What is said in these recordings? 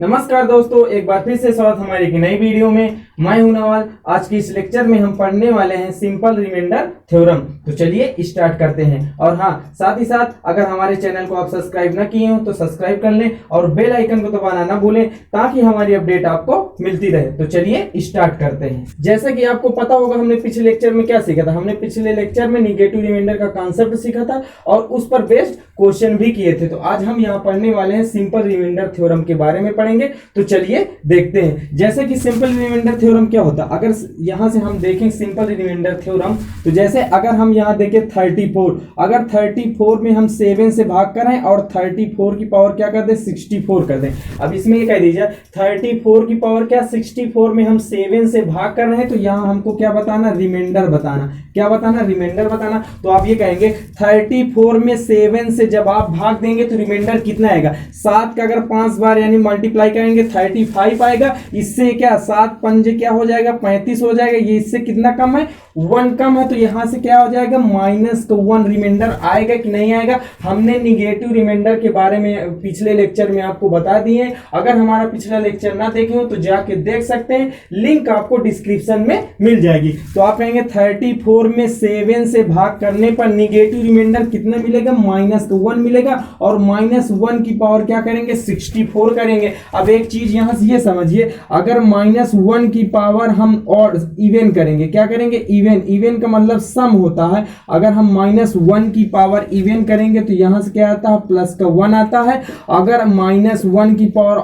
नमस्कार दोस्तों, एक बार फिर से स्वागत हमारी एक नई वीडियो में। मैं हूं नवाल। आज की इस लेक्चर में हम पढ़ने वाले हैं सिंपल रिमाइंडर थ्योरम। तो चलिए स्टार्ट करते हैं। और हाँ, साथ ही साथ अगर हमारे चैनल को आप सब्सक्राइब ना किए हो तो सब्सक्राइब कर लें और बेल आइकन को दबाना ना भूलें ताकि हमारी अपडेट आपको मिलती रहे। तो चलिए स्टार्ट करते हैं। जैसे कि आपको पता होगा, हमने पिछले लेक्चर में क्या सीखा था। हमने पिछले लेक्चर में निगेटिव रिमाइंडर का कॉन्सेप्ट सीखा था और उस पर बेस्ड क्वेश्चन भी किए थे। तो आज हम यहाँ पढ़ने वाले हैं सिंपल रिमाइंडर थ्योरम के बारे में पढ़ेंगे। तो चलिए देखते हैं। जैसे कि सिंपल रिमाइंडर थ्योरम क्या होता है, अगर यहां से हम देखें सिंपल रिमाइंडर थ्योरम, तो जैसे अगर हम यहां देखें 34, अगर 34 में हम 7 से भाग करें और 34 की पावर क्या कर दें, 64 कर दें। अब इसमें ये कह दीजिए 34 की पावर क्या, 64 में हम 7 से भाग कर रहे हैं, तो यहां हमको क्या बताना, रिमाइंडर बताना। क्या बताना, रिमाइंडर बताना। तो आप ये कहेंगे 34 में 7 से जब आप भाग देंगे तो रिमाइंडर कितना आएगा। 7 का अगर 5 बार यानी मल्टीप्लाई करेंगे 35 आएगा। इससे क्या 7 पंजे क्या हो जाएगा, 35 हो जाएगा। ये इससे कितना कम है, 1 कम है। तो यहां से क्या हो जाएगा, -1 रिमाइंडर आएगा कि नहीं आएगा। हमने निगेटिव रिमाइंडर के बारे में पिछले लेक्चर में आपको बता दिए। अगर हमारा पिछला लेक्चर ना देखे हो तो जाके देख सकते हैं, लिंक आपको डिस्क्रिप्शन में मिल जाएगी। तो आप कहेंगे 34 में 7 से भाग करने पर निगेटिव रिमाइंडर कितना मिलेगा, -1 मिलेगा। और -1 की पावर क्या करेंगे, 64 करेंगे। अब एक चीज यहां से ये समझिए, अगर -1 की पावर हम और इवन करेंगे, क्या करेंगे, इवन का मतलब सम होता है। अगर हम -1 की पावर इवन करेंगे तो यहां से क्या आता है, प्लस का 1 आता है। अगर -1 की पावर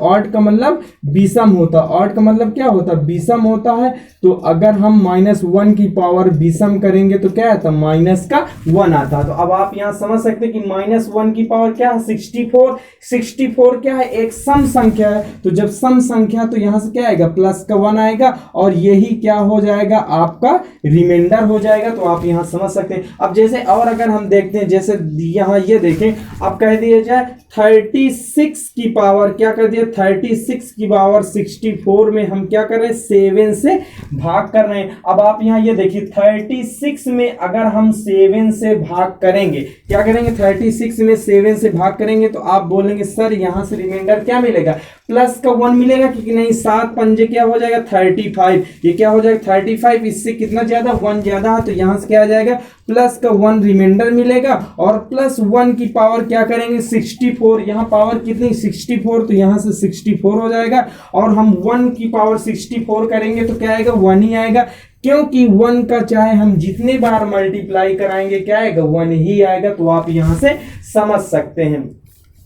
ऑड का मतलब विषम होता है। ऑड का मतलब क्या होता है, विषम होता है। तो अगर हम -1 की पावर विषम करेंगे तो क्या आता है, -1 आता है। तो अब आप यहां समझ सकते हैं कि -1 की पावर क्या है, 64। 64 क्या है, एक सम संख्या है। तो जब सम संख्या तो यहां से क्या आएगा, +1 आएगा। और यही क्या हो जाएगा, आपका रिमाइंडर हो जाएगा। तो आप यहां समझ सकते हैं। अब जैसे और अगर हम देखते हैं, जैसे यहां ये देखें, अब कह दिया जाए 36 की पावर क्या कर दिया, 36 की पावर 64 में हम क्या कर रहे हैं, 7 से भाग कर रहे हैं। अब आप यहां ये देखिए 36 में अगर हम 7 से भाग करेंगे, क्या करेंगे, 36 में 7 से भाग करेंगे तो आप बोलेंगे सर यहां से रिमाइंडर क्या मिलेगा, +1 मिलेगा। क्योंकि नहीं, 7 पंजे क्या हो जाएगा, 35। ये क्या हो जाएगा, 35। इससे कितना ज्यादा, 1 ज्यादा है। तो यहां से क्या आ जाएगा, +1 रिमाइंडर मिलेगा। और +1 की पावर क्या करेंगे, 64। यहाँ पावर कितनी, 64। तो यहां से 64 हो जाएगा। और हम 1 की पावर 64 करेंगे तो क्या आएगा, 1 ही आएगा। क्योंकि 1 का चाहे हम जितने बार मल्टीप्लाई कराएंगे क्या आएगा, 1 ही आएगा। तो आप यहां से समझ सकते हैं।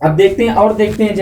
अब देखते हैं और देखते हैं।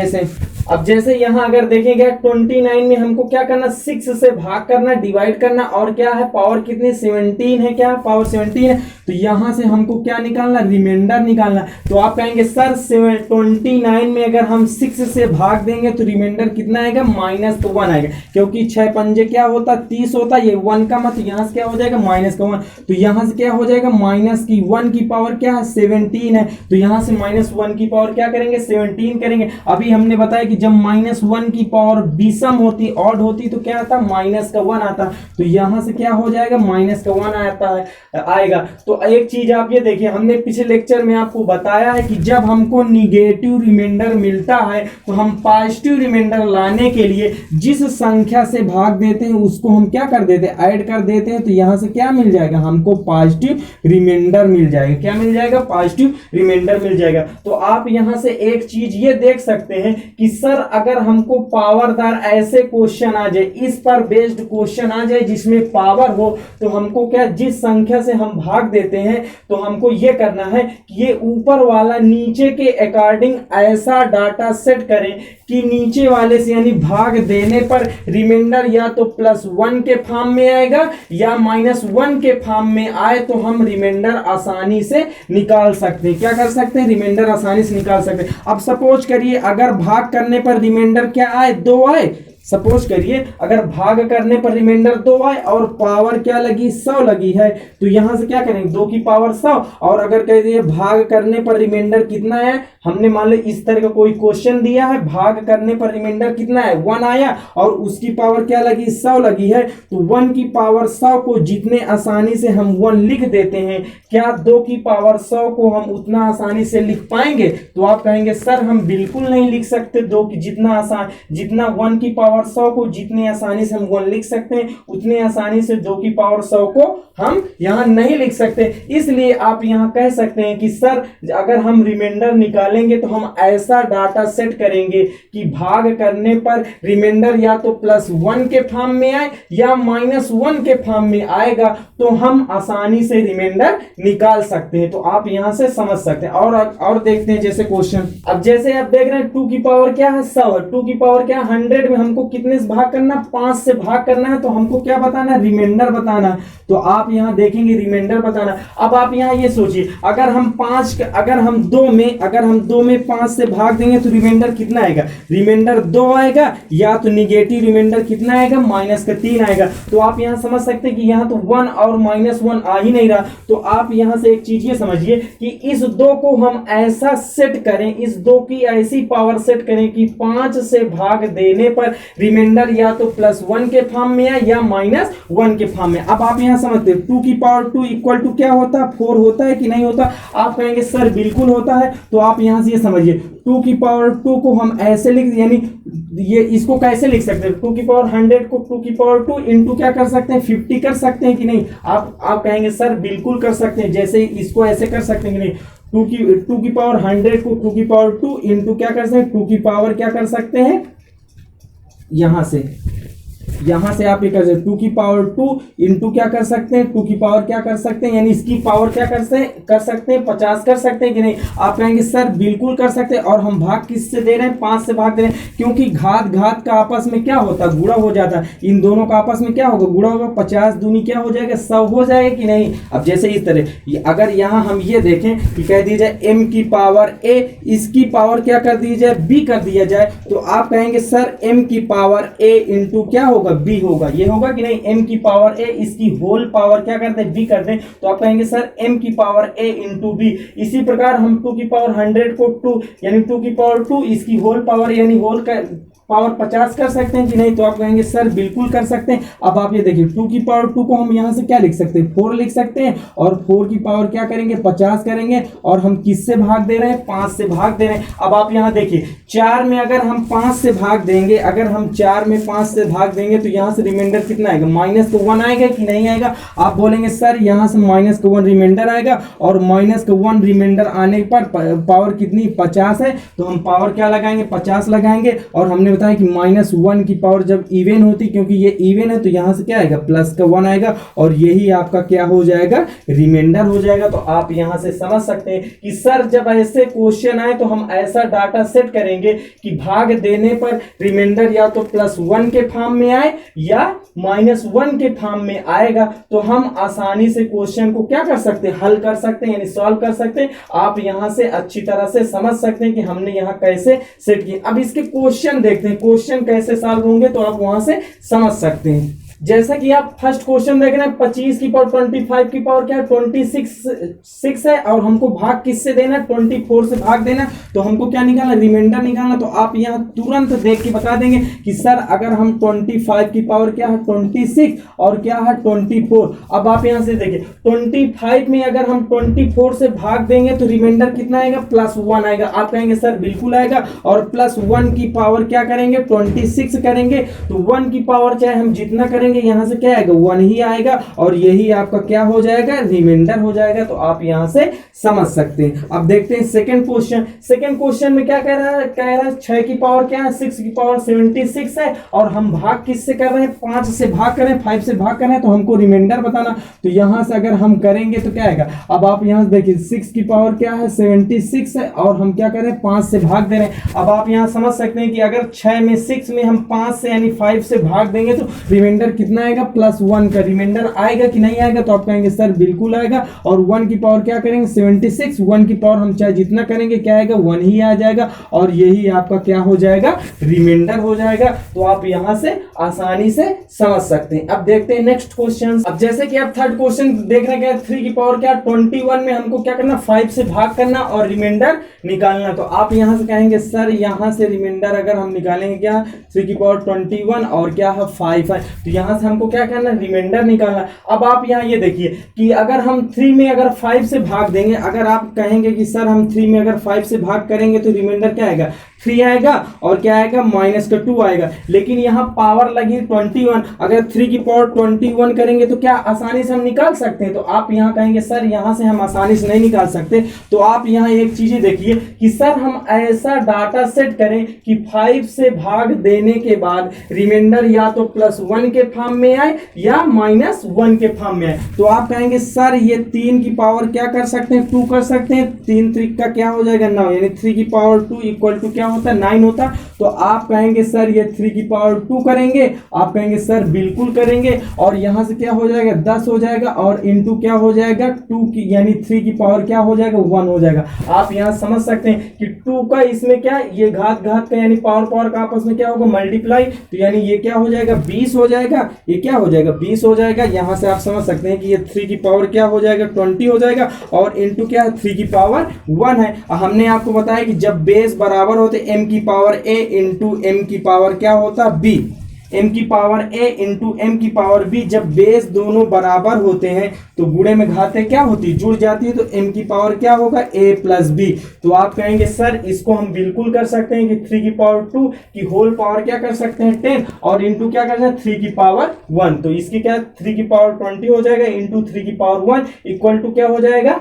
जैसे यहां अगर देखेंगे 29 में हमको क्या करना, 6 से भाग करना, डिवाइड करना। और क्या है, पावर कितनी, 17 है। क्या पावर 17 है। तो यहां से हमको क्या निकालना, रिमाइंडर निकालना। तो आप कहेंगे सर 29 में अगर हम 6 से भाग देंगे तो रिमाइंडर कितना आएगा, -1 आएगा। क्योंकि 6 पंजे क्या होता, 30 होता। ये 1 का मत, यहां से क्या हो जाएगा, -1। तो यहां से क्या हो जाएगा, -1 की पावर क्या है, 17 है। तो यहां से -1 की पावर क्या करेंगे, 17 करेंगे। अभी हमने बताया कि जब -1 की पावर विषम होती, ऑड होती, तो क्या आता, -1 आता। तो यहां से क्या हो जाएगा, -1 आता है, आएगा। तो एक चीज आप ये देखिए, हमने पिछले लेक्चर में आपको बताया है कि जब हमको निगेटिव रिमाइंडर मिलता है तो हम पॉजिटिव रिमाइंडर लाने के लिए जिस संख्या से भाग देते हैं उसको हम क्या कर देते हैं, ऐड कर देते हैं। तो यहां से क्या मिल जाएगा, हमको पॉजिटिव रिमाइंडर मिल जाएगा। क्या मिल जाएगा, पॉजिटिव रिमाइंडर मिल जाएगा। तो आप यहां से एक चीज ये देख सकते हैं कि सर अगर हमको पावरदार ऐसे क्वेश्चन आ जाए, इस पर बेस्ड क्वेश्चन आ जाए जिसमें पावर हो, तो हमको क्या, जिस संख्या से हम भाग देते हैं तो हमको ये करना है कि ये ऊपर वाला नीचे के अकॉर्डिंग ऐसा डाटा सेट करें कि नीचे वाले से यानी भाग देने पर रिमाइंडर या तो +1 के फॉर्म में आएगा या -1 के फॉर्म में आए तो हम रिमाइंडर आसानी से निकाल सकते हैं। क्या कर सकते हैं, रिमाइंडर आसानी से निकाल सकते हैं। अब सपोज करिए अगर भाग करने पर रिमाइंडर क्या आए, 2 आए, सपोज करिए अगर भाग करने पर रिमाइंडर 2 आए और पावर क्या लगी 100 लगी है, तो यहां से क्या करेंगे 2 की पावर 100, और अगर कह दिए भाग करने पर रिमाइंडर कितना है, हमने मान लो इस तरह का कोई क्वेश्चन दिया है, भाग करने पर रिमाइंडर कितना है 1 आया और उसकी पावर क्या लगी 100 लगी है, तो 1 की पावर 100 को जितने आसानी से हम 1 लिख देते हैं, क्या 2 की पावर 100 को हम उतना आसानी से लिख पाएंगे? तो आप कहेंगे सर हम बिल्कुल नहीं लिख सकते, 2 की जितना 1 की पावर 100 को जितने आसानी से हम 1 लिख सकते हैं, उतने आसानी से 2 की पावर 100 को हम यहां नहीं लिख सकते। इसलिए आप यहां कह सकते हैं कि सर अगर हम रिमाइंडर निकालेंगे तो हम ऐसा डाटा सेट करेंगे कि भाग करने पर रिमाइंडर या तो +1 के फॉर्म में आए या -1 के फॉर्म में आएगा, तो हम आसानी से रिमाइंडर निकाल सकते हैं। तो आप यहां से समझ सकते हैं। और देखते हैं जैसे क्वेश्चन, अब जैसे आप देख रहे हैं 2 की पावर क्या है 100 है, 2 की पावर क्या 100 में हमको कितने से भाग करना, 5 से भाग करना है, तो हमको क्या बताना, रिमाइंडर बताना। तो आप यहां देखेंगे रिमाइंडर बताना। अब आप यहां ये सोचिए अगर हम 2 में 5 से भाग देंगे तो रिमाइंडर कितना आएगा, रिमाइंडर 2 आएगा, या तो निगेटिव रिमाइंडर कितना आएगा -3 आएगा। तो आप यहां समझ सकते हैं कि यहां तो 1 और -1 आ ही नहीं रहा। तो आप यहां से एक चीज ये समझिए कि इस 2 को हम ऐसा सेट करें, इस 2 की ऐसी पावर सेट करें कि 5 से भाग देने पर रिमाइंडर या तो +1 के फॉर्म में है या -1 के फॉर्म में। अब आप यहां समझते हैं 2 की पावर 2 इक्वल टू क्या होता है 4 होता है कि नहीं होता? आप कहेंगे सर बिल्कुल होता है। तो आप यहां से ये समझिए 2 की पावर 2 को हम ऐसे लिख, यानी ये इसको कैसे लिख सकते हैं, 2 की पावर 100 को 2 की पावर 2 इंटू क्या कर सकते हैं 50 कर सकते हैं कि नहीं? आप कहेंगे सर बिल्कुल कर सकते हैं। जैसे इसको ऐसे कर सकते हैं कि नहीं, 2 की पावर 100 को 2 की पावर 2 इंटू क्या कर सकते हैं 2 की पावर क्या कर सकते हैं, यहां से आप ये कर सकते हैं 2 की पावर 2 इंटू क्या कर सकते हैं 2 की पावर क्या कर सकते हैं, यानी इसकी पावर क्या कर सकते हैं 50 कर सकते हैं कि नहीं? आप कहेंगे सर बिल्कुल कर सकते हैं। और हम भाग किससे दे रहे हैं 5 से भाग दे रहे हैं, क्योंकि घात का आपस में क्या होता है गुणा हो जाता है। इन दोनों का आपस में क्या होगा गुणा होगा, 50 दूनी क्या हो जाएगा 100 हो जाएगा कि नहीं? अब जैसे इस तरह अगर यहां हम ये देखें कि कह दिया जाए m की पावर a, इसकी पावर क्या कर दी जाए b कर दिया जाए, तो आप कहेंगे सर m की पावर a इंटू क्या होगा b होगा। ये होगा कि नहीं, m की पावर a इसकी होल पावर क्या करते हैं b कर दें, तो आप कहेंगे सर m की पावर a इंटू b। इसी प्रकार हम 2 की पावर 100 को 2 यानी 2 की पावर 2 इसकी होल पावर यानी होल का पावर 50 कर सकते हैं कि नहीं? तो आप कहेंगे सर बिल्कुल कर सकते हैं। अब आप ये देखिए 2 की पावर 2 को हम यहां से क्या लिख सकते हैं 4 लिख सकते हैं, और 4 की पावर क्या करेंगे 50 करेंगे, और हम किससे भाग दे रहे हैं 5 से भाग दे रहे हैं। अब आप यहां देखिए 4 में अगर हम 5 से भाग देंगे, अगर हम 4 में 5 से भाग देंगे तो यहां से रिमाइंडर कितना आएगा -1 आएगा कि नहीं आएगा? आप बोलेंगे सर यहां से -1 रिमाइंडर आएगा, और -1 रिमाइंडर आने पर पावर कितनी 50 है, तो हम पावर क्या लगाएंगे 50 लगाएंगे। और हमने बताया कि -1 की पावर जब इवन होती, क्योंकि ये इवन है तो यहां से क्या आएगा +1 आएगा, और यही आपका क्या हो जाएगा रिमाइंडर हो जाएगा। तो आप यहां से समझ सकते हैं कि सर जब ऐसे क्वेश्चन आए तो हम ऐसा डाटा सेट करेंगे कि भाग देने पर रिमाइंडर या तो +1 के फॉर्म में आए या -1 के फॉर्म में आएगा, तो हम आसानी से क्वेश्चन को क्या कर सकते हैं हल कर सकते हैं, यानी सॉल्व कर सकते हैं। आप यहां से अच्छी तरह से समझ सकते हैं कि हमने यहां कैसे सेट किया। अब इसके क्वेश्चन देखते हैं, क्वेश्चन कैसे सॉल्व होंगे, तो आप वहां से समझ सकते हैं। जैसा कि आप फर्स्ट क्वेश्चन देख रहे हैं 25 की पावर 25 की पावर क्या है 26 है, और हमको भाग किससे देना है 24 से भाग देना, तो हमको क्या निकालना रिमाइंडर निकालना। तो आप यहां तुरंत देख के बता देंगे कि सर अगर हम 25 की पावर क्या है 26 और क्या है 24। अब आप यहां से देखिए 25 में अगर हम 24 से भाग देंगे तो रिमाइंडर कितना आएगा +1 आएगा। आप कहेंगे सर बिल्कुल आएगा, और +1 की पावर क्या करेंगे 26 करेंगे, तो 1 की पावर चाहे हम जितना करेंगे यहां से क्या आएगा 1 ही आएगा, और यही आपका क्या हो जाएगा रिमाइंडर हो जाएगा। तो आप यहां से समझ सकते हैं। अब देखते हैं सेकंड क्वेश्चन। सेकंड क्वेश्चन में क्या कह रहा है 6 की पावर क्या है 6 की पावर 76 है, और हम भाग किससे कर रहे हैं 5 से भाग कर रहे हैं 5 से भाग कर रहे हैं, तो हमको रिमाइंडर बताना। तो यहां से अगर हम करेंगे तो क्या आएगा, अब आप यहां से देखिए 6 की पावर क्या है 76 है, और हम क्या कर रहे हैं 5 से भाग दे रहे हैं। अब आप यहां समझ सकते हैं कि अगर 6 में 6 में हम 5 से यानी 5 से भाग देंगे तो रिमाइंडर कितना आएगा +1 का रिमाइंडर आएगा कि नहीं आएगा, तो आप कहेंगे सर बिल्कुल आएगा। और 1 की पावर क्या करेंगे 76, 1 की पावर हम चाहे जितना करेंगे क्या आएगा 1 ही आ जाएगा, और यही आपका क्या हो जाएगा रिमाइंडर हो जाएगा। तो आप यहां से आसानी से समझ सकते हैं। अब देखते हैं नेक्स्ट क्वेश्चन। अब जैसे कि आप थर्ड क्वेश्चन देख रहे हैं 3 की पावर क्या 21 में हमको क्या करना 5 से भाग करना और रिमाइंडर निकालना। तो आप यहां से कहेंगे सर यहां से रिमाइंडर अगर हम निकालेंगे क्या 3 की पावर 21 और क्या है 5 है, तो यहां से हमको क्या करना रिमाइंडर निकालना। अब आप यहां ये देखिए कि अगर हम 3 में अगर 5 से भाग देंगे, अगर आप कहेंगे कि सर हम 3 में अगर 5 से भाग करेंगे तो रिमाइंडर क्या आएगा 3 आएगा और क्या आएगा -2 आएगा। लेकिन यहाँ पावर लगी 21, अगर 3 की पावर 21 करेंगे तो क्या आसानी से हम निकाल सकते हैं। तो आप यहाँ कहेंगे सर यहाँ से हम आसानी से नहीं निकाल सकते। तो आप यहाँ एक चीज देखिए कि सर हम ऐसा डाटा सेट करें कि 5 से भाग देने के बाद रिमाइंडर या तो +1 के फॉर्म में आए या -1 के फॉर्म में आए। तो आप कहेंगे सर ये 3 की पावर क्या कर सकते हैं 2 कर सकते हैं, 3 3 का क्या हो जाएगा 9, यानी 3 की पावर 2 इक्वल टू क्या होता है 9 होता। तो आप कहेंगे सर ये 3 की पावर 2 करेंगे, आप कहेंगे सर बिल्कुल करेंगे, और यहां से क्या हो जाएगा 10 हो जाएगा और इनटू क्या हो जाएगा 2 की, यानी 3 की पावर क्या हो जाएगा 1 हो जाएगा। आप यहां समझ सकते हैं कि 2 का इसमें क्या ये घात का यानी पावर का आपस में क्या होगा मल्टीप्लाई, तो यानी ये क्या हो जाएगा 20 हो जाएगा, ये क्या हो जाएगा 20 हो जाएगा। यहां से आप समझ सकते हैं कि ये 3 की पावर क्या हो जाएगा 20 हो जाएगा और इनटू क्या है 3 की पावर 1 है। हमने आपको बताया कि जब बेस बराबर होते m की पावर a इंटू m की पावर क्या होता b, m की पावर a इंटू m की पावर b, जब बेस दोनों बराबर होते हैं तो गुणे में घाते क्या होती है जुड़ जाती है, तो m की पावर क्या होगा a प्लस b। तो आप कहेंगे सर इसको हम बिल्कुल कर सकते हैं कि 3 की पावर 2 की होल पावर क्या कर सकते हैं 10 और इंटू क्या करना है 3 की पावर 1, तो इसकी क्या 3 की पावर 20 हो जाएगा इंटू 3 की पावर 1 इक्वल टू क्या हो जाएगा,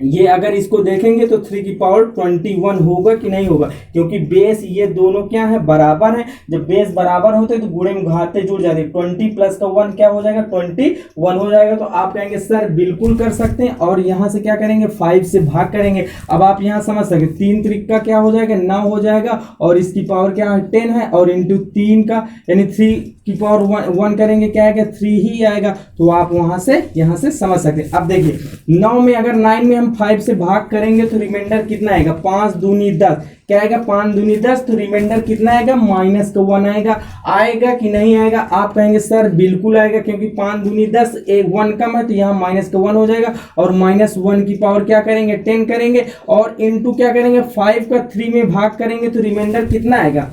ये अगर इसको देखेंगे तो 3 की पावर 21 होगा कि नहीं होगा, क्योंकि बेस ये दोनों क्या है बराबर है। जब बेस बराबर होते हैं तो गुणे में घाते जुड़ जाते हैं, 20 प्लस का 1 क्या हो जाएगा 21 हो जाएगा। तो आप कहेंगे सर बिल्कुल कर सकते हैं, और यहाँ से क्या करेंगे 5 से भाग करेंगे। अब आप यहाँ समझ सकते 3 3 का क्या हो जाएगा 9 हो जाएगा और इसकी पावर क्या है 10 है और इंटू 3 का यानी 3 की पावर 1 करेंगे क्या आएगा 3 ही आएगा। तो आप वहां से यहाँ से समझ सकते हैं। अब देखिए 9 में अगर 9 में हम 5 से भाग करेंगे तो रिमाइंडर कितना आएगा 5 दूनी 10, क्या आएगा 5 दूनी 10, तो रिमाइंडर कितना आएगा -1 आएगा। आएगा कि नहीं आएगा, आप कहेंगे सर बिल्कुल आएगा, क्योंकि 5 दूनी 10 एक 1 कम है तो यहाँ -1 हो जाएगा और -1 की पावर क्या करेंगे 10 करेंगे और इनटू क्या करेंगे 5 का 3 में भाग करेंगे तो रिमाइंडर कितना आएगा,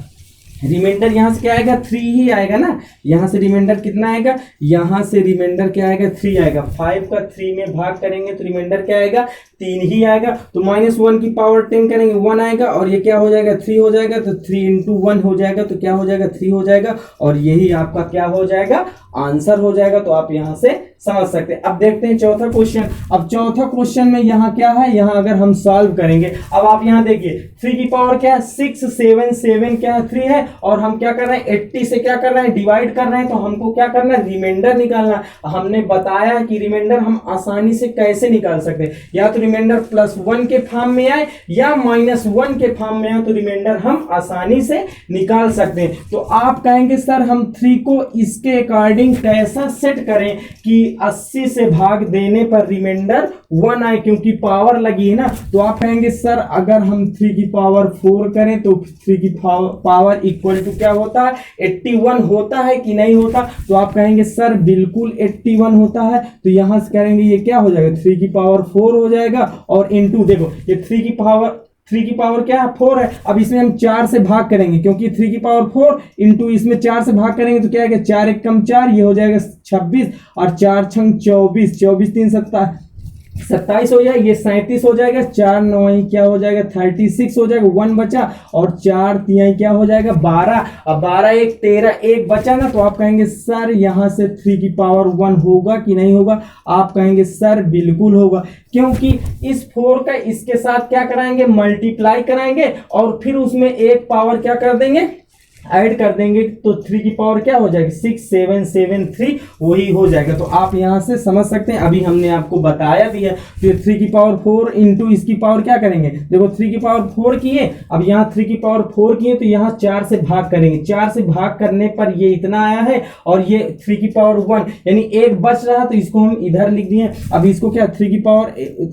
रिमाइंडर यहां से क्या आएगा 3 ही आएगा ना। यहां से रिमाइंडर कितना आएगा, यहां से रिमाइंडर क्या आएगा 3 आएगा। 5 का 3 में भाग करेंगे तो रिमाइंडर क्या आएगा 3 ही आएगा। तो -1 की पावर 10 करेंगे 1 आएगा और ये क्या हो जाएगा 3 हो जाएगा, तो 3 इंटू 1 हो जाएगा, तो क्या हो जाएगा 3 हो जाएगा और यही आपका क्या हो जाएगा आंसर हो जाएगा। तो आप यहां से समझ सकते हैं। अब देखते हैं चौथा क्वेश्चन। अब चौथा क्वेश्चन में यहाँ क्या है, यहाँ अगर हम सॉल्व करेंगे, अब आप यहाँ देखिए 3 की पावर क्या है 6 7 7 क्या है 3 है और हम क्या कर रहे हैं 80 से क्या कर रहे हैं डिवाइड कर रहे हैं, तो हमको क्या करना है रिमाइंडर निकालना। हमने बताया कि रिमाइंडर हम आसानी से कैसे निकाल सकते हैं, या तो रिमाइंडर +1 के फॉर्म में आए या -1 के फॉर्म में आए, तो रिमाइंडर हम आसानी से निकाल सकते हैं। तो आप कहेंगे सर हम 3 को इसके अकॉर्डिंग कैसा सेट करें कि 80 से भाग देने पर रिमाइंडर 1 आए, क्योंकि पावर लगी है ना। तो आप कहेंगे सर अगर हम 3 की पावर 4 करें तो 3 की पावर इक्वल टू क्या होता है 81 होता है कि नहीं होता। तो आप कहेंगे सर बिल्कुल 81 होता है। तो यहां से करेंगे ये क्या हो जाएगा 3 की पावर 4 हो जाएगा और इनटू देखो ये 3 की पावर क्या है 4 है। अब इसमें हम 4 से भाग करेंगे, क्योंकि 3 की पावर 4 इंटू इसमें 4 से भाग करेंगे तो क्या है 4 1 कम 4 ये हो जाएगा 26 और 4 छंग 24 24 3 27 हो जाएगा, ये 37 हो जाएगा, 4 9 क्या हो जाएगा 36 हो जाएगा, 1 बचा और 4 3 क्या हो जाएगा 12। अब 12 1 13 1 बचा ना। तो आप कहेंगे सर यहाँ से 3 की पावर 1 होगा कि नहीं होगा। आप कहेंगे सर बिल्कुल होगा, क्योंकि इस 4 का इसके साथ क्या कराएंगे मल्टीप्लाई कराएंगे और फिर उसमें एक पावर क्या कर देंगे ऐड कर देंगे तो 3 की पावर क्या हो जाएगी 6773 वही हो जाएगा। तो आप यहां से समझ सकते हैं, अभी हमने आपको बताया भी है। फिर 3 की पावर 4 इंटू इसकी पावर क्या करेंगे, देखो 3 की पावर 4 किए, अब यहाँ 3 की पावर 4 किए तो यहाँ 4 से भाग करेंगे, 4 से भाग करने पर ये इतना आया है और ये 3 की पावर 1 यानी एक बच रहा तो इसको हम इधर लिख दिए। अब इसको क्या 3 की पावर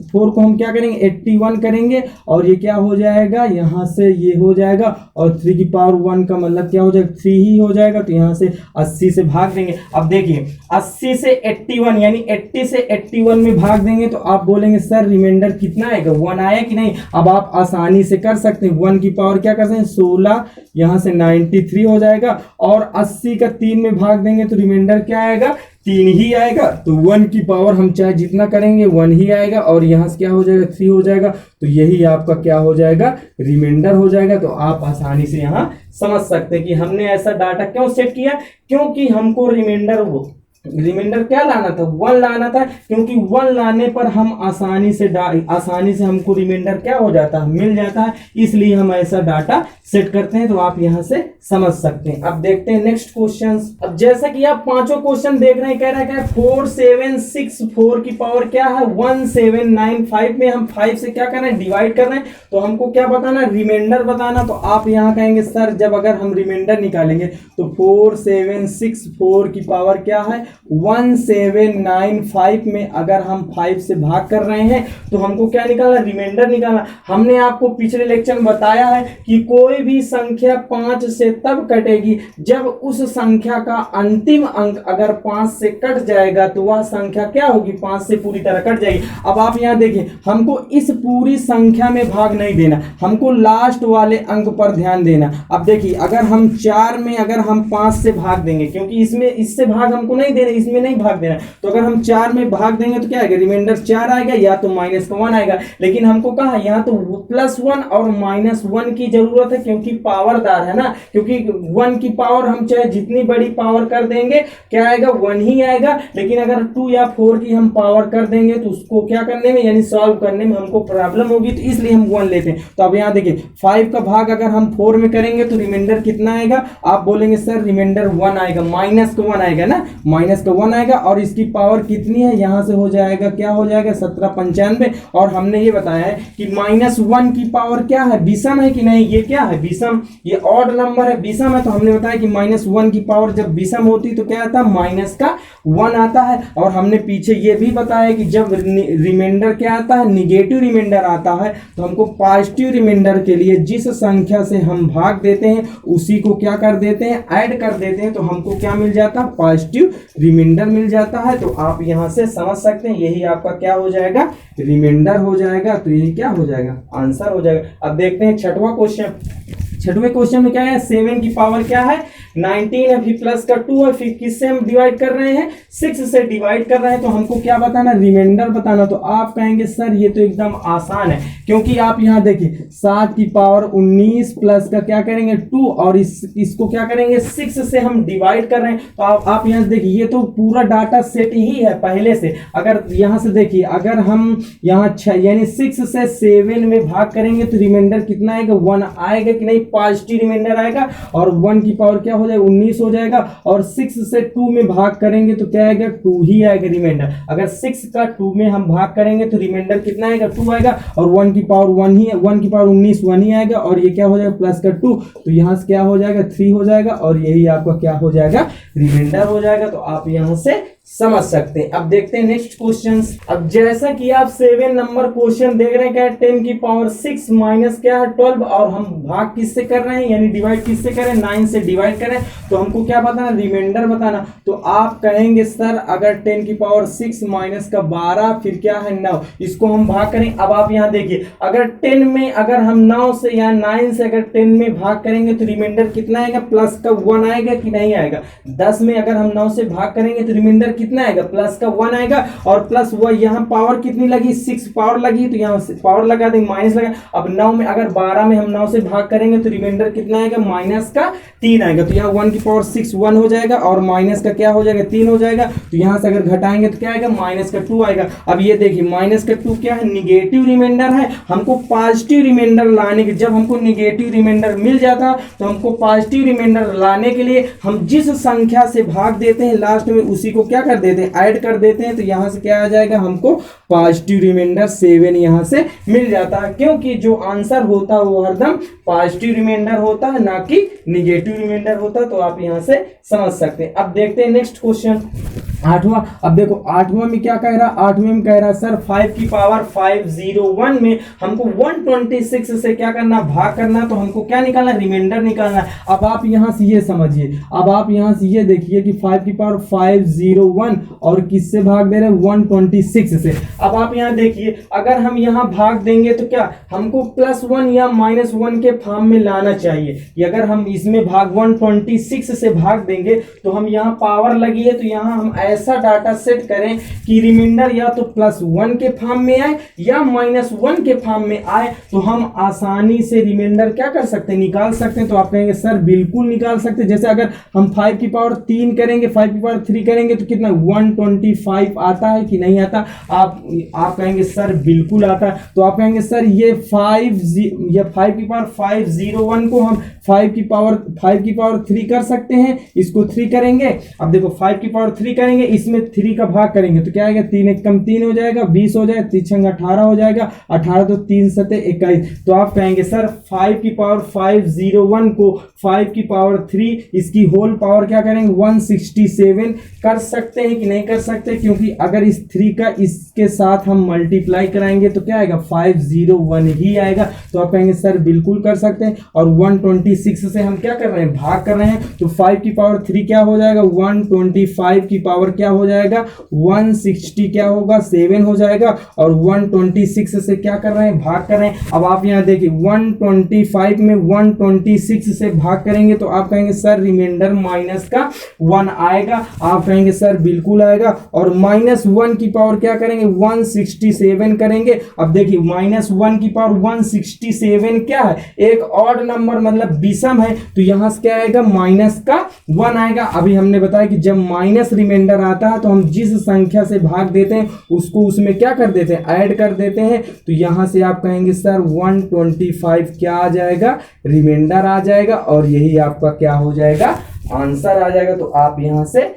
4 को हम क्या करेंगे 81 करेंगे और ये क्या हो जाएगा यहाँ से ये हो जाएगा और 3 की पावर 1 का मतलब क्या हो जाएगा 3 ही हो जाएगा। तो यहाँ से 80 से भाग देंगे। अब देखिए 80 से 81 यानी 80 से 81 में भाग देंगे तो आप बोलेंगे सर रिमाइंडर कितना आएगा 1 आया कि नहीं। अब आप आसानी से कर सकते हैं, 1 की पावर क्या कर सकते हैं 16, यहाँ से 93 हो जाएगा और 80 का 3 में भाग देंगे तो रिमाइंडर क्या आएगा 3 ही आएगा। तो 1 की पावर हम चाहे जितना करेंगे 1 ही आएगा और यहाँ से क्या हो जाएगा 3 हो जाएगा। तो यही आपका क्या हो जाएगा रिमाइंडर हो जाएगा। तो आप आसानी से यहाँ समझ सकते हैं कि हमने ऐसा डाटा क्यों सेट किया, क्योंकि हमको रिमाइंडर क्या लाना था 1 लाना था, क्योंकि 1 लाने पर हम आसानी से हमको रिमाइंडर क्या हो जाता है मिल जाता है, इसलिए हम ऐसा डाटा सेट करते हैं। तो आप यहां से समझ सकते हैं। अब देखते हैं नेक्स्ट क्वेश्चन। अब जैसा कि आप पांचों क्वेश्चन देख रहे हैं, कह रहा है 4764 की पावर क्या है 1795 में हम 5 से क्या कर रहे हैं डिवाइड कर रहे हैं। तो हमको क्या बताना रिमाइंडर बताना। तो आप यहां कहेंगे सर जब अगर हम रिमाइंडर निकालेंगे तो 4764 की पावर क्या है 1795 में अगर हम 5 से भाग कर रहे हैं तो हमको क्या निकालना रिमाइंडर निकालना। हमने आपको पिछले लेक्चर में बताया है कि कोई भी संख्या 5 से तब कटेगी जब उस संख्या का अंतिम अंक अगर 5 से कट जाएगा तो वह संख्या क्या होगी 5 से पूरी तरह कट जाएगी। अब आप यहां देखिए हमको इस पूरी संख्या में भाग नहीं देना, हमको लास्ट वाले अंक पर ध्यान देना। अब देखिए अगर हम 4 में अगर हम 5 से भाग देंगे, क्योंकि इसमें इससे भाग हमको नहीं देना, इसमें नहीं भाग देना, तो अगर हम 4 में भाग देंगे तो क्या आएगा रिमाइंडर 4 आएगा या तो -1 आएगा। लेकिन हमको कहा यहाँ तो +1 और -1 की जरूरत है क्योंकि पावरदार है ना, क्योंकि 1 की पावर हम चाहे जितनी बड़ी पावर कर देंगे क्या आएगा 1 ही आएगा। लेकिन अगर 2 या 4 की हम पावर कर देंगे तो उसको क्या करने में यानी सॉल्व करने में हमको प्रॉब्लम होगी, तो इसलिए हम 1 लेते हैं। तो अब यहाँ देखिए 5 का भाग अगर हम 4 में करेंगे तो रिमाइंडर कितना आएगा, आप बोलेंगे सर रिमाइंडर 1 आएगा, -1 आएगा ना, -1 आएगा और इसकी पावर कितनी है यहाँ से हो जाएगा क्या हो जाएगा 1795। और हमने ये बताया है कि -1 की पावर क्या है विषम है कि नहीं, ये क्या है विषम, ये ऑड नंबर है विषम है। तो हमने बताया कि -1 की पावर जब विषम होती तो क्या आता है -1 आता है। और हमने पीछे ये भी बताया कि जब रिमाइंडर क्या आता है निगेटिव रिमाइंडर आता है तो हमको पॉजिटिव रिमाइंडर के लिए जिस संख्या से हम भाग देते हैं उसी को क्या कर देते हैं ऐड कर देते हैं, तो हमको क्या मिल जाता है पॉजिटिव रिमाइंडर मिल जाता है। तो आप यहां से समझ सकते हैं यही आपका क्या हो जाएगा रिमाइंडर हो जाएगा। तो ये क्या हो जाएगा आंसर हो जाएगा। अब देखते हैं छठवां क्वेश्चन। छठवें क्वेश्चन में क्या है 7 की पावर क्या है 19 है, फिर प्लस का 2 है, फिर किससे हम डिवाइड कर रहे हैं 6 से डिवाइड कर रहे हैं। तो हमको क्या बताना रिमाइंडर बताना। तो आप कहेंगे सर ये तो एकदम आसान है, क्योंकि आप यहाँ देखिए 7 की पावर 19 प्लस का क्या करेंगे 2 और इसको क्या करेंगे 6 से हम डिवाइड कर रहे हैं। तो आप यहाँ देखिए ये तो पूरा डाटा सेट ही है पहले से। अगर यहाँ से देखिए अगर हम यहाँ 6 यानी 6 से 7 में भाग करेंगे तो रिमाइंडर कितना आएगा 1 आएगा कि नहीं, पॉजिटिव रिमाइंडर आएगा और 1 की पावर क्या हो जाएगा 19 हो जाएगा। और 6 से 2 में भाग करेंगे तो क्या आएगा 2 ही आएगा रिमाइंडर। अगर 6 का 2 में हम भाग करेंगे तो रिमाइंडर कितना आएगा 2 आएगा और 1 की पावर 1 ही है, 1 की पावर 19 1 ही आएगा और ये क्या हो जाएगा प्लस का 2, तो यहाँ से क्या हो जाएगा 3 हो जाएगा और यही आपका क्या हो जाएगा रिमाइंडर हो जाएगा। तो आप यहाँ से समझ सकते हैं। अब देखते हैं नेक्स्ट क्वेश्चन। अब जैसा कि आप 7 नंबर क्वेश्चन देख रहे हैं क्या 10 की पावर 6 माइनस क्या है 12 और हम भाग किससे कर रहे हैं यानी डिवाइड किससे कर रहे हैं 9 से डिवाइड कर रहे हैं। तो हमको क्या बताना रिमाइंडर बताना। तो आप कहेंगे सर अगर 10 की पावर 6 माइनस का 12 फिर क्या है 9, इसको हम भाग करें। अब आप यहाँ देखिए अगर 10 में अगर हम 9 से या 9 से अगर 10 में भाग करेंगे तो रिमाइंडर कितना आएगा प्लस का 1 आएगा कि नहीं आएगा। 10 में अगर हम 9 से भाग करेंगे तो रिमाइंडर कितना आएगा, प्लस का 1 आएगा, और प्लस वो यहाँ पावर कितनी लगी, 6 पावर लगी, तो यहाँ पावर लगा देंगे, माइनस लगा। अब 9 में अगर 12 में हम 9 से भाग करेंगे तो रिमाइंडर कितना आएगा, माइनस का 3 आएगा। तो यहाँ 1 की पावर 6 1 हो जाएगा, और माइनस का क्या हो जाएगा, 3 हो जाएगा। तो यहाँ से अगर घटाएंगे तो क्या आएगा, माइनस का 2 आएगा। अब ये देखिए माइनस का 2 क्या है, निगेटिव रिमाइंडर है। हमको पॉजिटिव रिमाइंडर लाने के, जब हमको निगेटिव रिमाइंडर मिल जाता तो हमको पॉजिटिव रिमाइंडर लाने के लिए हम जिस संख्या से भाग देते हैं लास्ट में उसी को क्या कर देते हैं, ऐड कर देते हैं। तो यहाँ से क्या आ जाएगा, हमको पॉजिटिव रिमाइंडर 7 यहाँ से मिल जाता है, क्योंकि जो आंसर होता है वो हरदम पॉजिटिव रिमाइंडर होता है, ना कि निगेटिव रिमाइंडर होता है। तो आप यहाँ से समझ सकते हैं। अब देखते हैं नेक्स्ट क्वेश्चन 8वां। अब देखो 8वां में क्या कह रहा है, 8वें में कह रहा है सर 5 की पावर 501 में हमको 126 से क्या करना, भाग करना। तो हमको क्या निकालना, रिमाइंडर निकालना। अब आप यहाँ से ये समझिए, अब आप यहाँ से ये देखिए कि 5 की पावर 501 और किससे भाग दे रहे हैं, 126 से। अब आप यहाँ देखिए, अगर हम यहाँ भाग देंगे तो क्या हमको +1 या -1 के फॉर्म में लाना चाहिए, कि अगर हम इसमें भाग 126 से भाग देंगे तो हम यहाँ पावर लगी है तो यहाँ हम ऐसा डाटा सेट करें कि रिमाइंडर या तो +1 के फॉर्म में आए या -1 के फॉर्म में आए, तो हम आसानी से रिमाइंडर क्या कर सकते हैं, निकाल सकते हैं। तो आप कहेंगे सर बिल्कुल निकाल सकते हैं। जैसे अगर हम 5 की पावर 3 करेंगे, 5 की पावर 3 करेंगे तो कितना 125 आता है कि नहीं आता। आप कहेंगे सर बिल्कुल आता है। तो आप कहेंगे सर ये 5 की पावर 501 को हम 5 की पावर 3 कर सकते हैं, इसको 3 करेंगे। अब देखो 5 की पावर 3 करेंगे, इसमें 3 का भाग करेंगे तो क्या आएगा, 3 1 कम 3 हो जाएगा, 20 हो जाएगा, 3 6 18 हो जाएगा, 18 तो 3 7 21। तो आप कहेंगे सर 5 की पावर 501 को 5 की पावर 3 इसकी होल पावर क्या करेंगे, 167 कर सकते हैं कि नहीं कर सकते, क्योंकि अगर इस 3 का इसके साथ हम मल्टीप्लाई कराएंगे तो क्या आएगा, 501 ही आएगा। तो आप कहेंगे सर बिल्कुल कर सकते हैं। और 126 से हम क्या कर रहे हैं, भाग कर रहे हैं, तो 5 की पावर 3 क्या हो जाएगा, 125 की पावर क्या हो जाएगा, 160 क्या होगा, 7 हो जाएगा। और 126 से क्या कर रहे हैं, भाग कर रहे हैं। अब आप यहाँ देखिए 125 में 126 से भाग करेंगे तो आप कहेंगे सर रिमाइंडर माइनस का 1 आएगा। आप कहेंगे सर बिल्कुल आएगा। और -1 की पावर क्या करेंगे, 167 करेंगे। अब देखिए -1 की पावर 167 क्या है, एक ऑड नंबर मतलब विषम है, तो यहाँ से क्या आएगा, माइनस का 1 आएगा। अभी हमने बताया कि जब माइनस रिमाइंडर आता है तो हम जिस संख्या से भाग देते हैं उसको उसमें क्या कर देते हैं, ऐड कर देते हैं। तो यहाँ से आप कहेंगे सर 125 क्या आ जाएगा, रिमाइंडर आ जाएगा, और यही आपका क्या हो जाएगा, आंसर आ जाएगा। तो आप यहाँ से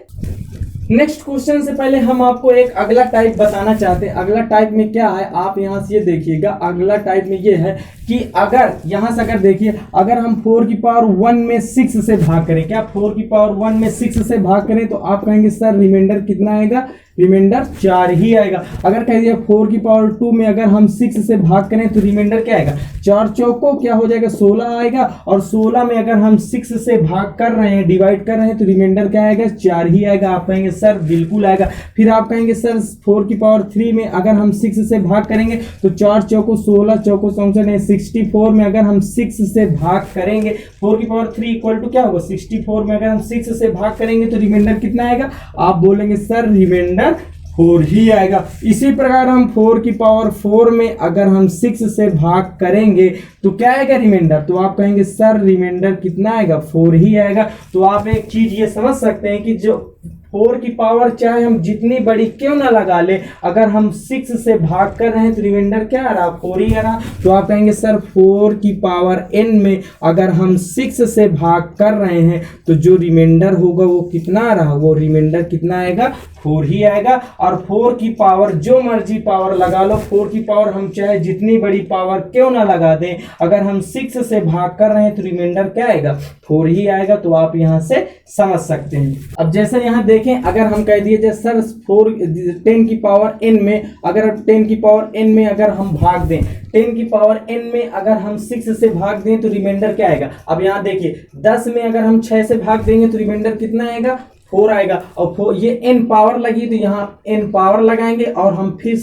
नेक्स्ट क्वेश्चन से पहले हम आपको एक अगला टाइप बताना चाहते हैं। अगला टाइप में क्या है, आप यहाँ से ये देखिएगा, अगला टाइप में ये है कि अगर यहाँ से अगर देखिए, अगर हम 4 की पावर 1 में 6 से भाग करें, क्या 4 की पावर 1 में 6 से भाग करें, तो आप कहेंगे सर रिमाइंडर कितना आएगा, रिमाइंडर 4 ही आएगा। अगर कह दिया 4 की पावर 2 में अगर हम 6 से भाग करें तो रिमाइंडर क्या आएगा, 4 चौको क्या हो जाएगा, 16 आएगा। और 16 में अगर हम 6 से भाग कर रहे हैं, डिवाइड कर रहे हैं, तो रिमाइंडर क्या आएगा, 4 ही आएगा। आप कहेंगे सर बिल्कुल आएगा। फिर आप कहेंगे सर 4 की पावर 3 में अगर हम 6 से भाग करेंगे तो 4 चौको 16, चौको 64 में अगर हम 6 से भाग करेंगे, 4 की पावर 3 इक्वल टू क्या होगा, 64 में अगर हम 6 से भाग करेंगे तो रिमाइंडर कितना आएगा, आप बोलेंगे सर रिमाइंडर 4 ही आएगा। इसी प्रकार हम 4 की पावर 4 में अगर हम 6 से भाग करेंगे तो क्या आएगा रिमाइंडर, तो आप कहेंगे सर रिमाइंडर कितना आएगा, 4 ही आएगा। तो आप एक चीज ये समझ सकते हैं कि जो 4 की पावर चाहे हम जितनी बड़ी क्यों ना लगा ले, अगर हम 6 से भाग कर रहे हैं तो रिमाइंडर क्या आ रहा, 4 ही आ रहा। तो आप कहेंगे सर 4 की पावर n में अगर हम 6 से भाग कर रहे हैं तो जो रिमाइंडर होगा वो कितना आ रहा, वो रिमाइंडर कितना आएगा, 4 ही आएगा। और 4 की पावर जो मर्जी पावर लगा लो, 4 की पावर हम चाहे जितनी बड़ी पावर क्यों ना लगा दें, अगर हम 6 से भाग कर रहे हैं तो रिमाइंडर क्या आएगा, 4 ही आएगा। तो आप यहाँ से समझ सकते हैं। अब जैसे यहाँ देखें, अगर हम कह दिए जैसे सर 10 की पावर n में अगर 10 की पावर n में अगर हम भाग दें, 10 की पावर n में अगर हम 6 से भाग दें तो रिमाइंडर क्या आएगा। अब यहाँ देखिए 10 में अगर हम 6 से भाग देंगे तो रिमाइंडर कितना आएगा, 4 आएगा। और ये n पावर लगी तो यहाँ n पावर लगाएंगे और हम फिर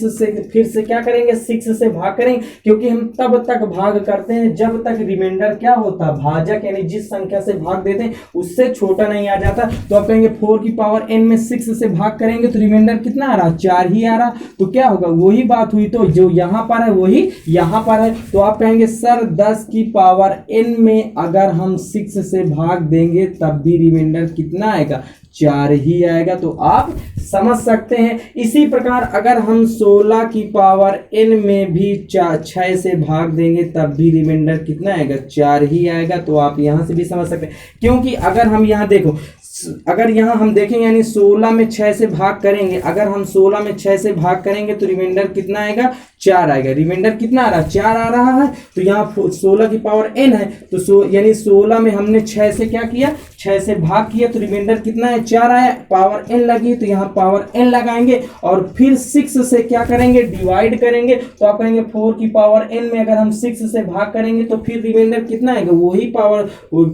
से क्या करेंगे 6 से भाग करेंगे, क्योंकि हम तब तक भाग करते हैं जब तक रिमाइंडर क्या होता है, भाजक यानी जिस संख्या से भाग देते हैं उससे छोटा नहीं आ जाता। तो आप कहेंगे 4 की पावर n में 6 से भाग करेंगे तो रिमाइंडर कितना आ रहा, 4 ही आ रहा। तो क्या होगा, वही बात हुई, तो जो यहाँ पर है वही यहाँ पर है। तो आप कहेंगे सर 10 की पावर n में अगर हम 6 से भाग देंगे तब भी रिमाइंडर कितना आएगा, 4 ही आएगा। तो आप समझ सकते हैं। इसी प्रकार अगर हम 16 की पावर n में भी 6 से भाग देंगे तब भी रिमाइंडर कितना आएगा, 4 ही आएगा। तो आप यहां से भी समझ सकते हैं, क्योंकि अगर हम यहां देखो, अगर यहाँ हम देखेंगे यानी 16 में 6 से भाग करेंगे, अगर हम 16 में 6 से भाग करेंगे तो रिमाइंडर कितना आएगा, 4 आएगा। रिमाइंडर कितना आ रहा है, 4 आ रहा है। तो यहाँ 16 की पावर n है तो यानी 16 में हमने 6 से क्या किया, 6 से भाग किया तो रिमाइंडर कितना है, 4 आया। पावर n लगी तो यहाँ पावर n लगाएंगे और फिर 6 से क्या करेंगे, डिवाइड करेंगे। तो आप कहेंगे 4 की पावर n में अगर हम 6 से भाग करेंगे तो फिर रिमाइंडर कितना आएगा, वही पावर,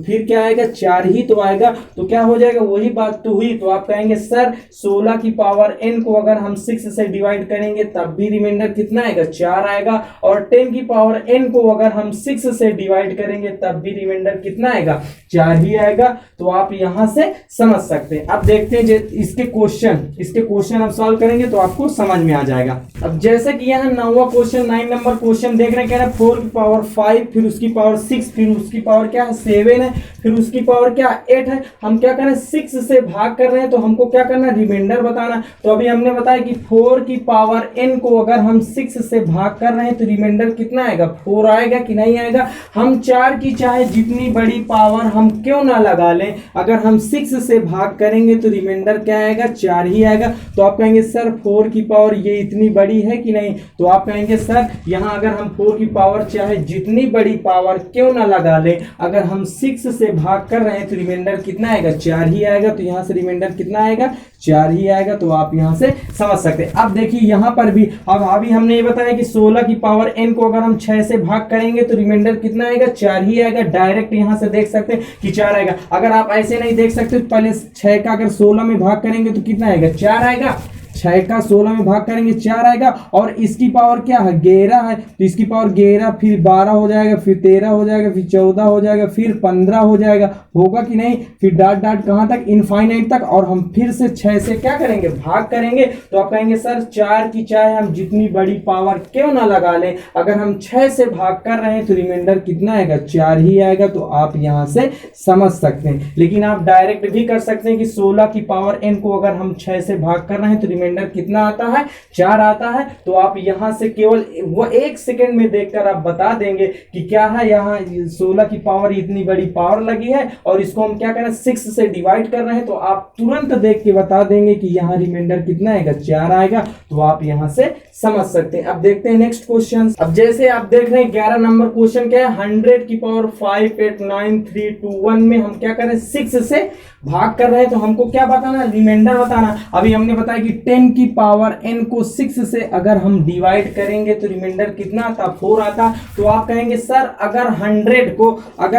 फिर क्या आएगा, 4 ही तो आएगा। तो क्या हो जाएगा, वही बात तो हुई। तो आप कहेंगे सर 16 की पावर n को अगर हम 6 से डिवाइड करेंगे तब भी रिमाइंडर कितना आएगा, 4 आएगा। और 10 की पावर n को अगर हम 6 से डिवाइड करेंगे तब भी रिमाइंडर कितना आएगा, 4 ही आएगा। तो आप यहां से समझ सकते हैं। अब देखते हैं इसके क्वेश्चन हम सॉल्व करेंगे तो आपको समझ में आ जाएगा। अब जैसे कि यहाँ 9वां क्वेश्चन, 9 नंबर क्वेश्चन देख रहे हैं, कह रहा है 4 की पावर 5, फिर उसकी पावर 6, फिर उसकी पावर क्या है 7 है, फिर उसकी पावर क्या 8 है। हम क्या करें, 6 से भाग कर रहे हैं तो हमको क्या करना, रिमाइंडर बताना। तो अभी हमने बताया कि 4 की पावर n को अगर हम 6 से भाग कर रहे हैं तो रिमाइंडर कितना आएगा, 4 आएगा कि नहीं आएगा। हम 4 की चाहे जितनी बड़ी पावर हम क्यों ना लगा लें, अगर हम 6 से भाग करेंगे तो रिमाइंडर क्या आएगा, 4 ही आएगा। तो आप कहेंगे सर 4 की पावर ये इतनी बड़ी है कि नहीं। तो आप कहेंगे सर यहाँ अगर हम 4 की पावर चाहे जितनी बड़ी पावर क्यों ना लगा लें, अगर हम 6 से भाग कर रहे हैं तो रिमाइंडर कितना आएगा, 4 ही आएगा। तो यहाँ से रिमाइंडर कितना आएगा, 4 ही आएगा। तो आप यहाँ से समझ सकते हैं। अब देखिए यहाँ पर भी, अब अभी हमने ये बताया कि 16 की पावर n को अगर हम 6 से भाग करेंगे तो रिमाइंडर कितना आएगा, 4 ही आएगा। डायरेक्ट यहाँ से देख सकते हैं कि 4 आएगा। अगर आप ऐसे नहीं देख सकते तो पहले 6 का अगर 16 में भाग करेंगे तो कितना आएगा, 4 आएगा। 6 का 16 में भाग करेंगे 4 आएगा। और इसकी पावर क्या है, 11 है, तो इसकी पावर 11, फिर 12 हो जाएगा, फिर 13 हो जाएगा, फिर 14 हो जाएगा, फिर 15 हो जाएगा, होगा कि नहीं। फिर डाट कहाँ तक, इनफाइनाइट तक। और हम फिर से 6 से क्या करेंगे, भाग करेंगे। तो आप कहेंगे सर 4 की चाहे हम जितनी बड़ी पावर क्यों ना लगा लें, अगर हम 6 से भाग कर रहे हैं तो रिमाइंडर कितना आएगा, 4 ही आएगा। तो आप यहाँ से समझ सकते हैं। लेकिन आप डायरेक्ट भी कर सकते हैं कि 16 की पावर n को अगर हम 6 से भाग कर रहे हैं तो रिमाइंडर कितना आता है, 4 आता है। तो आप यहां से केवल वो 1 सेकंड में देखकर आप बता देंगे कि क्या है, यहाँ 16 की पावर इतनी बड़ी पावर लगी है और इसको हम क्या करें 6 से डिवाइड कर रहे हैं। तो आप तुरंत देख के बता देंगे कि यहाँ रिमाइंडर कितना आएगा, 4 आएगा। तो आप यहां से समझ सकते हैं। अब देखते हैं नेक्स्ट क्वेश्चन। अब जैसे आप देख रहे हैं 11 नंबर क्वेश्चन क्या है, 100 की पावर 5, 8, 9, 3, 2, 1 में हम क्या करें 6 से भाग कर रहे हैं। तो हमको क्या बताना, रिमाइंडर बताना। अभी हमने बताया कि 10 की पावर n को 6 से अगर हम डिवाइड करेंगे तो रिमाइंडर कितना आता, 4 आता। तो आप कहेंगे सर अगर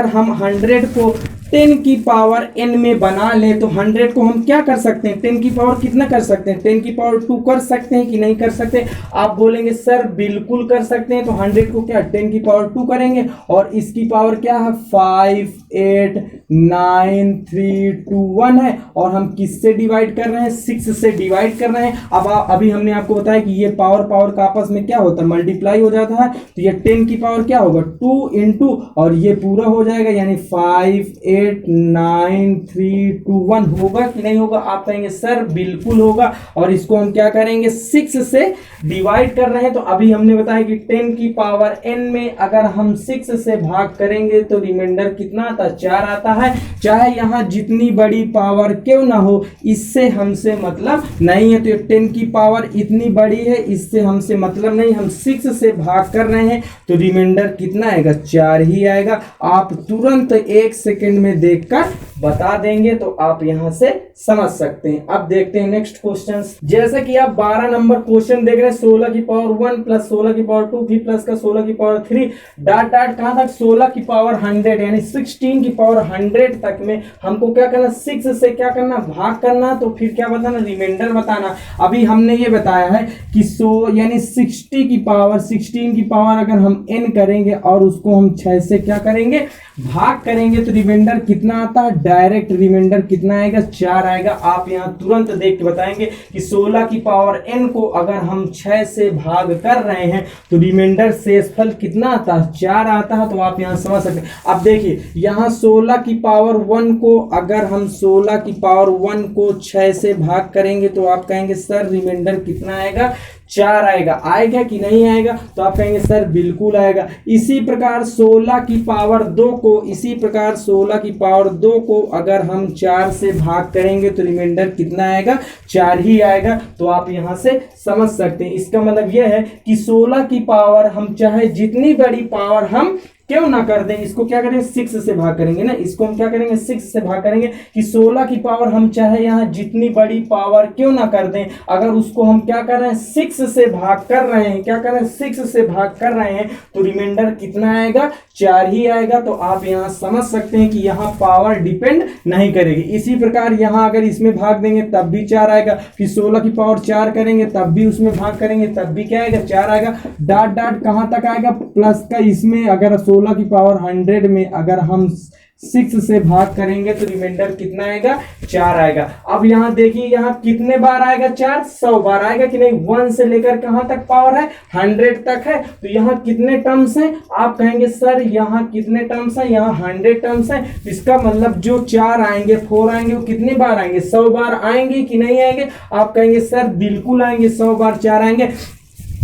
हम 100 को 10 की पावर n में बना ले तो 100 को हम क्या कर सकते हैं, 10 की पावर कितना कर सकते हैं, 10 की पावर 2 कर सकते हैं कि नहीं कर सकते। आप बोलेंगे सर बिल्कुल कर सकते हैं। तो 100 को क्या 10 की पावर 2 करेंगे और इसकी पावर क्या है 5, 8, 9, 3, 2, 1 है। और हम किससे डिवाइड कर रहे हैं, 6 से डिवाइड कर रहे हैं। अब अभी हमने आपको बताया कि ये पावर का आपस में क्या होता है, मल्टीप्लाई हो जाता है। तो ये 10 की पावर क्या होगा 2 इंटू और ये पूरा हो जाएगा यानी 5, 8, 9, 3, 2, 1 होगा कि नहीं होगा। आप कहेंगे सर बिल्कुल होगा। और इसको हम क्या करेंगे 6 से डिवाइड कर रहे हैं। तो अभी हमने बताया कि 10 की पावर n में अगर हम 6 से भाग करेंगे तो रिमाइंडर कितना आता है, 4 आता है। चाहे यहाँ जितनी बड़ी पावर क्यों ना हो, इससे हमसे मतलब नहीं है। तो 10 की पावर इतनी बड़ी है, इससे हमसे मतलब नहीं, हम 6 से भाग कर रहे हैं तो रिमाइंडर कितना आएगा, 4 ही आएगा। आप तुरंत 1 सेकेंड में देखकर बता देंगे तो आप यहां से समझ सकते हैं। अब देखते हैं नेक्स्ट क्वेश्चन। जैसे कि आप 12 नंबर क्वेश्चन देख रहे हैं, 16 की पावर 1 प्लस 16 की पावर 2 फिर प्लस का 16 की पावर 3 डॉट डॉट कहां तक 16 की पावर 100 यानी 16 की पावर 100 तक में हमको क्या करना, 6 से क्या करना, भाग करना, तो फिर क्या बताना, रिमाइंडर बताना। अभी हमने ये बताया है कि यानी 16 की पावर 16 की पावर अगर हम n करेंगे और उसको हम 6 से क्या करेंगे, भाग करेंगे, तो रिमाइंडर कितना आता है, डायरेक्ट रिमाइंडर कितना आएगा, 4 आएगा। आप यहां तुरंत देख के बताएंगे कि 16 की पावर n को अगर हम 6 से भाग कर रहे हैं तो रिमाइंडर शेषफल कितना आता है, 4 आता है। तो आप यहां समझ सकते हैं। अब देखिए यहां 16 की पावर 1 को अगर हम 16 की पावर 1 को 6 से भाग करेंगे तो आप कहेंगे सर रिमाइंडर कितना आएगा, 4 आएगा। आएगा कि नहीं आएगा, तो आप कहेंगे सर बिल्कुल आएगा। इसी प्रकार 16 की पावर 2 को, इसी प्रकार 16 की पावर 2 को अगर हम 4 से भाग करेंगे तो रिमाइंडर कितना आएगा, 4 ही आएगा। तो आप यहां से समझ सकते हैं। इसका मतलब यह है कि 16 की पावर हम चाहे जितनी बड़ी पावर हम क्यों ना कर दें, इसको क्या करेंगे, 6 से भाग करेंगे ना, इसको हम क्या करेंगे, 6 से भाग करेंगे कि 16 की पावर हम चाहे यहाँ जितनी बड़ी पावर क्यों ना कर दें, अगर उसको हम क्या कर रहे हैं, 6 से भाग कर रहे हैं, क्या कर रहे हैं, 6 से भाग कर रहे हैं, तो रिमाइंडर कितना आएगा, 4 ही आएगा। तो आप यहाँ समझ सकते हैं कि यहाँ पावर डिपेंड नहीं करेगी। इसी प्रकार यहाँ अगर इसमें भाग देंगे तब भी 4 आएगा, फिर 16 की पावर 4 करेंगे तब भी उसमें भाग करेंगे तब भी क्या आएगा, 4 आएगा। डॉट डॉट कहाँ तक आएगा, प्लस का इसमें अगर 16 की पावर 100 में अगर हम 6 से भाग करेंगे तो रिमाइंडर कितना आएगा, 4 आएगा। अब यहाँ देखिए यहाँ कितने बार आएगा, 4 100 बार आएगा कि नहीं, 1 से लेकर कहाँ तक पावर है, 100 तक है। तो यहाँ कितने टर्म्स हैं, आप कहेंगे सर यहाँ कितने टर्म्स हैं, यहाँ 100 टर्म्स हैं। इसका मतलब जो 4 आएंगे 4 आएंगे वो कितने बार आएंगे, 100 बार आएंगे कि नहीं आएंगे, आप कहेंगे सर बिल्कुल आएंगे, 100 बार 4 आएंगे।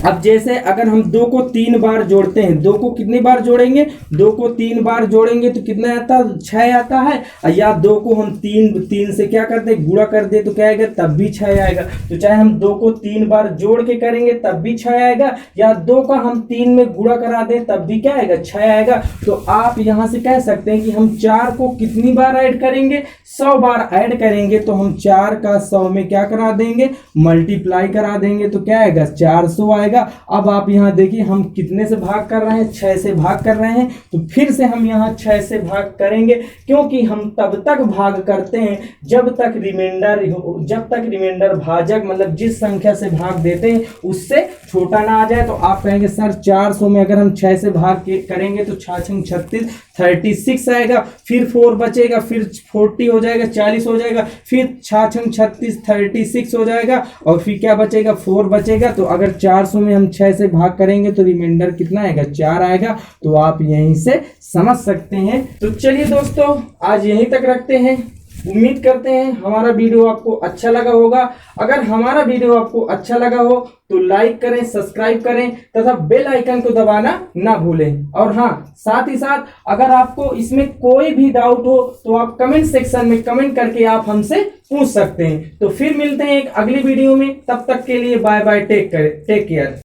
अब जैसे अगर हम 2 को 3 बार जोड़ते हैं, 2 को कितनी बार जोड़ेंगे, 2 को 3 बार जोड़ेंगे तो कितना आता है, 6 आता है। या 2 को हम 3 से क्या करते हैं, गुणा कर दे तो क्या आएगा, तब भी 6 आएगा। तो चाहे हम 2 को 3 बार जोड़ के करेंगे तब भी 6 आएगा, या 2 का हम 3 में गुणा करा दें तब भी क्या आएगा, 6 आएगा। तो आप यहां से कह सकते हैं कि हम 4 को कितनी बार ऐड करेंगे, 100 बार ऐड करेंगे। तो हम 4 का 100 में क्या करा देंगे, मल्टीप्लाई करा देंगे तो क्या आएगा, 400 आएगा। अब आप यहां देखिए हम कितने से भाग कर रहे हैं, 6 से भाग कर रहे हैं। तो फिर से हम यहां 6 से भाग करेंगे, क्योंकि हम तब तक भाग करते हैं जब तक रिमाइंडर भाजक मतलब जिस संख्या से भाग देते हैं उससे छोटा ना आ जाए। तो आप कहेंगे सर 400 में अगर हम 6 से भाग करेंगे तो 6 6 36 36 आएगा, फिर 4 बचेगा, फिर 40 हो जाएगा, 40 हो जाएगा, फिर 6 6 36 36 हो जाएगा, और फिर क्या बचेगा, 4 बचेगा। तो अगर 400 में हम 6 से भाग करेंगे तो रिमाइंडर कितना आएगा, 4 आएगा। तो आप यहीं से समझ सकते हैं। तो चलिए दोस्तों आज यहीं तक रखते हैं। उम्मीद करते हैं हमारा वीडियो आपको अच्छा लगा होगा। अगर हमारा वीडियो आपको अच्छा लगा हो तो लाइक करें, सब्सक्राइब करें तथा बेल आइकन को दबाना ना भूलें। और हाँ, साथ ही साथ अगर आपको इसमें कोई भी डाउट हो तो आप कमेंट सेक्शन में कमेंट करके आप हमसे पूछ सकते हैं। तो फिर मिलते हैं एक अगली वीडियो में, तब तक के लिए बाय बाय, टेक केयर।